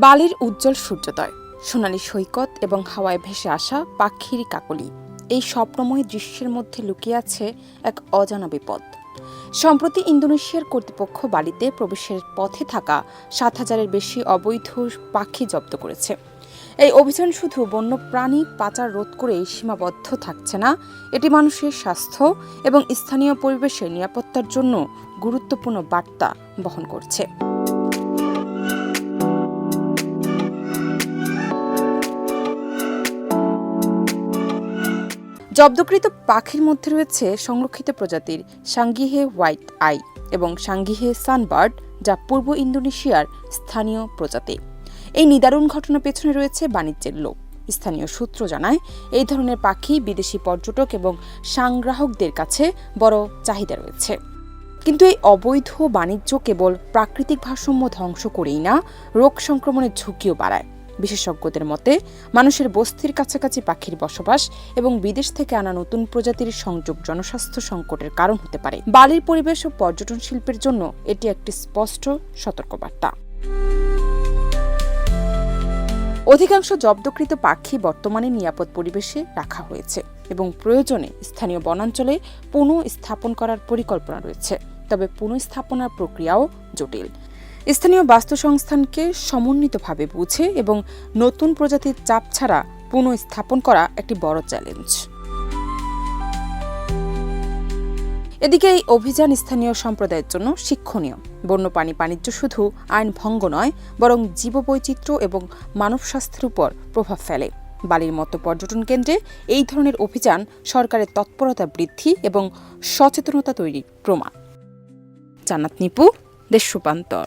বালির উজ্জ্বল সূর্যোদয়, সোনালী সৈকত এবং হাওয়ায় ভেসে আসা পাখির কাকলি, এই স্বপ্নময় দৃশ্যের মধ্যে লুকিয়ে আছে এক অজানা বিপদ। সম্প্রতি ইন্দোনেশিয়ার কর্তৃপক্ষ বালিতে প্রবেশের পথে থাকা 7,000-এর বেশি অবৈধ পাখি জব্দ করেছে। এই অভিযান শুধু বন্যপ্রাণী পাচার রোধ করেই সীমাবদ্ধ থাকছে না, এটি মানুষের স্বাস্থ্য এবং স্থানীয় পরিবেশের নিরাপত্তার জন্য গুরুত্বপূর্ণ বার্তা বহন করছে। জব্দকৃত পাখির মধ্যে রয়েছে সংরক্ষিত প্রজাতির সাঙ্গিহে হোয়াইট আই এবং সাঙ্গিহে সানবার্ড, যা পূর্ব ইন্দোনেশিয়ার স্থানীয় প্রজাতি। এই নিদারুণ ঘটনার পেছনে রয়েছে বাণিজ্যের লোভ। স্থানীয় সূত্র জানায়, এই ধরনের পাখি বিদেশি পর্যটক এবং সংগ্রাহকদের কাছে বড় চাহিদা রয়েছে। কিন্তু এই অবৈধ বাণিজ্য কেবল প্রাকৃতিক ভারসাম্য ধ্বংস করেই না, রোগ সংক্রমণের ঝুঁকিও বাড়ায়। বিশেষজ্ঞদের মতে, মানুষের বস্তির কাছাকাছি পাখির বসবাস এবং বিদেশ থেকে আনা নতুন প্রজাতির সংযোগ জনস্বাস্থ্য সংকটের কারণ হতে পারে। বালির পরিবেশ ও পর্যটন শিল্পের জন্য এটি একটি স্পষ্ট সতর্কবার্তা। অধিকাংশ জব্দকৃত পাখি বর্তমানে নিরাপদ পরিবেশে রাখা হয়েছে এবং প্রয়োজনে স্থানীয় বনাঞ্চলে পুনঃস্থাপন করার পরিকল্পনা রয়েছে। তবে পুনঃস্থাপনার প্রক্রিয়াও জটিল। স্থানীয় বাস্তুসংস্থানকে সমন্বিতভাবে বুঝে এবং নতুন প্রজাতির চাপ ছাড়া পুনঃস্থাপন করা একটি বড় চ্যালেঞ্জ। এদিকে এই অভিযান স্থানীয় সম্প্রদায়ের জন্য শিক্ষণীয়। বন্যপ্রাণী বাণিজ্য শুধু আইন ভঙ্গ নয়, বরং জীববৈচিত্র্য এবং মানব স্বাস্থ্যের উপর প্রভাব ফেলে। বালির মতো পর্যটন কেন্দ্রে এই ধরনের অভিযান সরকারের তৎপরতা বৃদ্ধি এবং সচেতনতা তৈরির প্রমাণ। জান্নাত নিপু, দেশ রূপান্তর।